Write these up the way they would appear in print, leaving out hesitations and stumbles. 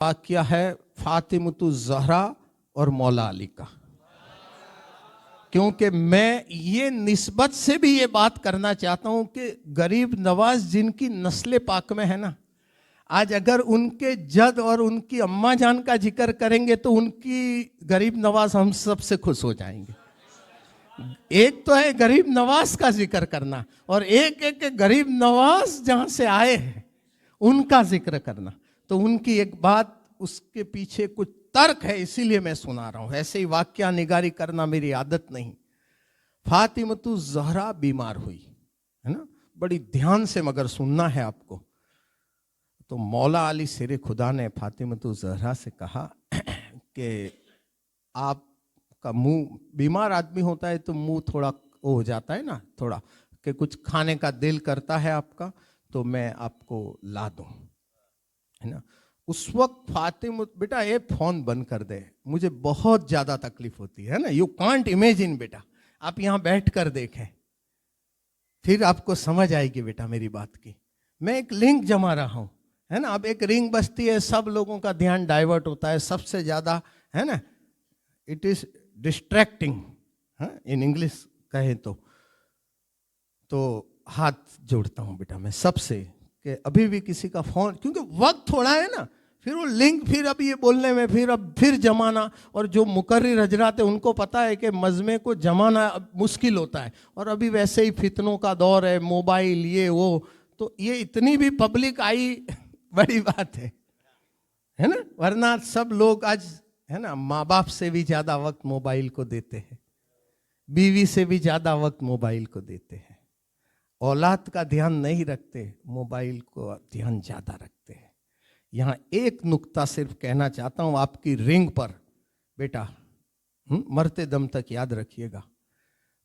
वाक़या है फातिमतुज़ ज़हरा और मौला अली का। क्योंकि मैं ये निस्बत से भी ये बात करना चाहता हूं कि गरीब नवाज जिनकी नस्ल पाक में है ना, आज अगर उनके जद और उनकी अम्मा जान का जिक्र करेंगे तो उनकी गरीब नवाज हम सबसे खुश हो जाएंगे। एक तो है गरीब नवाज का जिक्र करना और एक एक गरीब नवाज जहां से आए हैं उनका जिक्र करना। तो उनकी एक बात, उसके पीछे कुछ तर्क है, इसीलिए मैं सुना रहा हूं। ऐसे ही वाक्या निगारी करना मेरी आदत नहीं। फातिमतुज़ ज़हरा बीमार हुई है ना, बड़ी ध्यान से मगर सुनना है आपको। तो मौला अली शेर खुदा ने फातिमतुज़ ज़हरा से कहा कि आपका मुंह, बीमार आदमी होता है तो मुंह थोड़ा वो हो जाता है ना, थोड़ा कि कुछ खाने का दिल करता है आपका, तो मैं आपको ला दूं, है ना। उस वक्त फातिमा, बेटा ये फोन बंद कर दे, मुझे बहुत ज्यादा तकलीफ होती है ना, यू कांट इमेजिन बेटा, आप यहां बैठ कर देखें फिर आपको समझ आएगी बेटा मेरी बात की। मैं एक लिंक जमा रहा हूं, है ना। अब एक रिंग बजती है, सब लोगों का ध्यान डाइवर्ट होता है, सबसे ज्यादा, है ना, it is distracting, in English कहें तो हाथ जोड़ता हूं बेटा मैं सबसे कि अभी भी किसी का फोन, क्योंकि वक्त थोड़ा है ना, फिर वो लिंक, फिर अब ये बोलने में फिर जमाना, और जो मुकर्रिर हजरात है उनको पता है कि मजमे को जमाना मुश्किल होता है, और अभी वैसे ही फितनों का दौर है, मोबाइल ये वो, तो ये इतनी भी पब्लिक आई बड़ी बात है ना। वरना सब लोग आज, है ना, माँ बाप से भी ज्यादा वक्त मोबाइल को देते हैं, बीवी से भी ज्यादा वक्त मोबाइल को देते हैं, औलाद का ध्यान नहीं रखते, मोबाइल को ध्यान ज्यादा रखते हैं। यहां एक नुक्ता सिर्फ कहना चाहता हूं आपकी रिंग पर बेटा, मरते दम तक याद रखिएगा,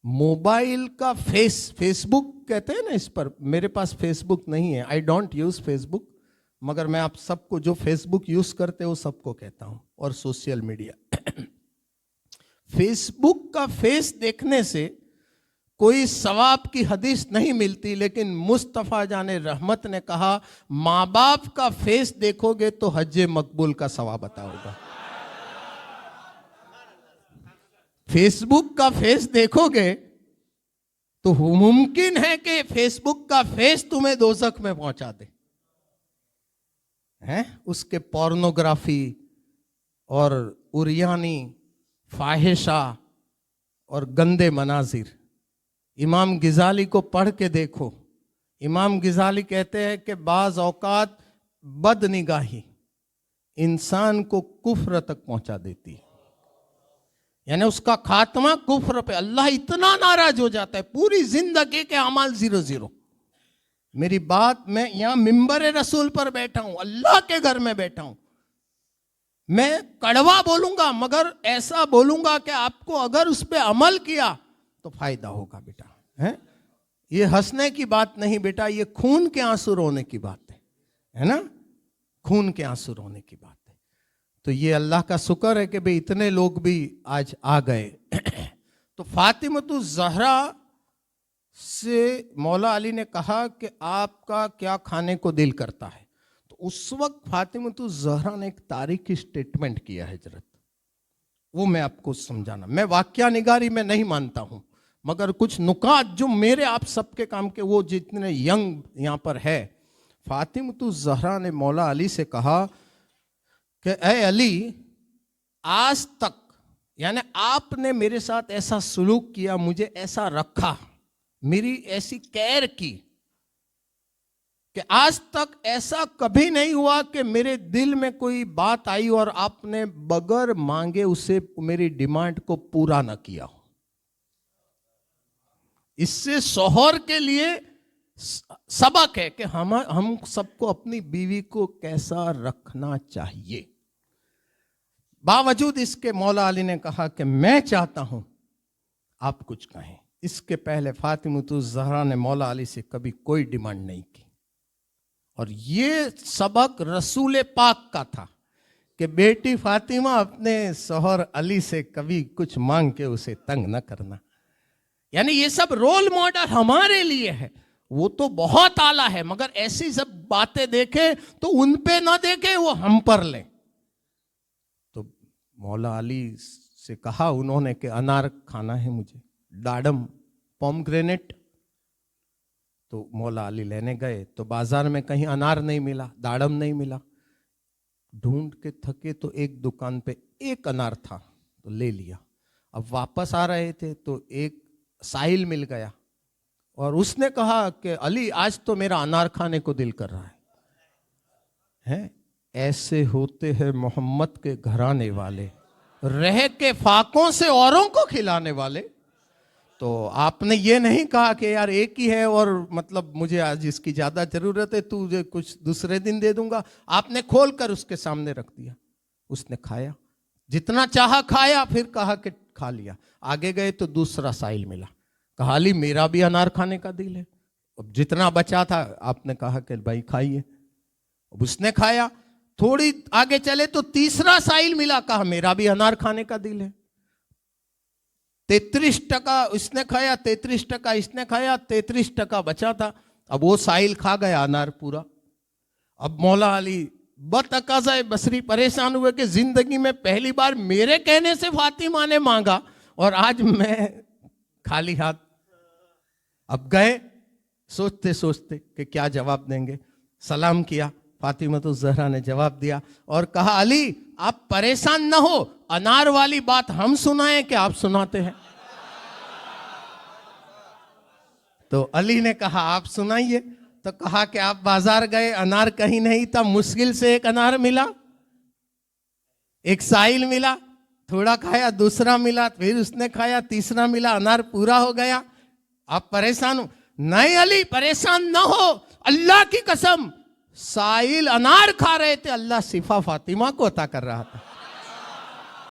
मोबाइल का फेसबुक कहते हैं ना, इस पर, मेरे पास फेसबुक नहीं है, आई डोंट यूज फेसबुक, मगर मैं आप सबको जो फेसबुक यूज करते हो सबको कहता हूं, और सोशल मीडिया फेसबुक का फेस देखने से कोई सवाब की हदीस नहीं मिलती, लेकिन मुस्तफ़ा जाने रहमत ने कहा माँ बाप का फेस देखोगे तो हज्जे मकबूल का सवाब अता होगा। फेसबुक का फेस देखोगे तो मुमकिन है कि फेसबुक का फेस तुम्हें दोज़ख में पहुंचा दे, हैं, उसके पोर्नोग्राफी और उरियानी, फाहिशा और गंदे मनाजिर। इमाम गिजाली को पढ़ के देखो, इमाम गिजाली कहते हैं कि बाज औकात बदनिगाही इंसान को कुफ्र तक पहुंचा देती है, यानी उसका खात्मा कुफ्र पे, अल्लाह इतना नाराज हो जाता है, पूरी जिंदगी के अमाल 0-0। मेरी बात, मैं यहां मिंबर रसूल पर बैठा हूं, अल्लाह के घर में बैठा हूं, मैं कड़वा बोलूंगा मगर ऐसा बोलूंगा कि आपको अगर उस पर अमल किया तो फायदा होगा बेटा, है। ये हंसने की बात नहीं बेटा, ये खून के आंसू रोने की बात है ना, खून के आंसू रोने की बात है। तो ये अल्लाह का शुक्र है कि भाई इतने लोग भी आज आ गए। तो फातिमतुज़ ज़हरा से मौला अली ने कहा कि आपका क्या खाने को दिल करता है। तो उस वक्त फातिमतुज़ ज़हरा ने एक तारीखी स्टेटमेंट किया है हजरत, वो मैं आपको समझाना, मैं वाक्या निगारी में नहीं मानता हूं, मगर कुछ नुकात जो मेरे आप सबके काम के, वो जितने यंग यहां पर है। फातिमतुज़ ज़हरा ने मौला अली से कहा कि ए अली, आज तक, यानी आपने मेरे साथ ऐसा सुलूक किया, मुझे ऐसा रखा, मेरी ऐसी केयर की कि आज तक ऐसा कभी नहीं हुआ कि मेरे दिल में कोई बात आई और आपने बगैर मांगे उसे, मेरी डिमांड को पूरा न किया हो। इससे शौहर के लिए सबक है कि हम सबको अपनी बीवी को कैसा रखना चाहिए। बावजूद इसके मौला अली ने कहा कि मैं चाहता हूं आप कुछ कहें। इसके पहले फातिमतुज़ ज़हरा ने मौला अली से कभी कोई डिमांड नहीं की, और ये सबक रसूल पाक का था कि बेटी फातिमा अपने शौहर अली से कभी कुछ मांग के उसे तंग न करना। यानी ये सब रोल मॉडल हमारे लिए है, वो तो बहुत आला है, मगर ऐसी सब बातें देखे तो उन पे ना देखे, वो हम पर लें। मौला अली से कहा उन्होंने कि अनार खाना है मुझे, दाडम, पोमग्रेनेट। तो मौला अली लेने गए तो बाजार में कहीं अनार नहीं मिला, दाडम नहीं मिला। ढूंढ के थके तो एक दुकान पे एक अनार था तो ले लिया। अब वापस आ रहे थे तो एक साहिल मिल गया और उसने कहा कि अली आज तो मेरा अनार खाने को दिल कर रहा है। ऐसे होते हैं मोहम्मद के घराने वाले, रह के फाकों से औरों को खिलाने वाले। तो आपने ये नहीं कहा कि यार एक ही है और मतलब मुझे आज इसकी ज्यादा जरूरत है, तुझे कुछ दूसरे दिन दे दूंगा। आपने खोल कर उसके सामने रख दिया, उसने खाया, जितना चाहा खाया, फिर कहा कि खा लिया। आगे गए तो दूसरा साहिल मिला, कहा अली मेरा भी अनार खाने का दिल है। अब जितना बचा था आपने कहा कि भाई खाइए, अब उसने खाया। थोड़ी आगे चले तो तीसरा साहिल मिला, कहा मेरा भी अनार खाने का दिल है। 33% इसने खाया, 33% इसने खाया, 33% बचा था। अब वो साहिल खा गया अनार पूरा। अब मौला अली बतकाज़ा बसरी परेशान हुए कि जिंदगी में पहली बार मेरे कहने से फातिमा ने मांगा और आज मैं खाली हाथ। अब गए सोचते सोचते कि क्या जवाब देंगे। सलाम किया, फातिमा तो ज़हरा ने जवाब दिया और कहा अली आप परेशान न हो, अनार वाली बात हम सुनाएं कि आप सुनाते हैं? तो अली ने कहा आप सुनाइए। तो कहा कि आप बाजार गए, अनार कहीं नहीं था, मुश्किल से एक अनार मिला, एक साहिल मिला, थोड़ा खाया, दूसरा मिला, फिर उसने खाया, तीसरा मिला, अनार पूरा हो गया। आप परेशान हो? नहीं अली परेशान न हो, अल्लाह की कसम साहिल अनार खा रहे थे, अल्लाह सिफा फातिमा को अता कर रहा था।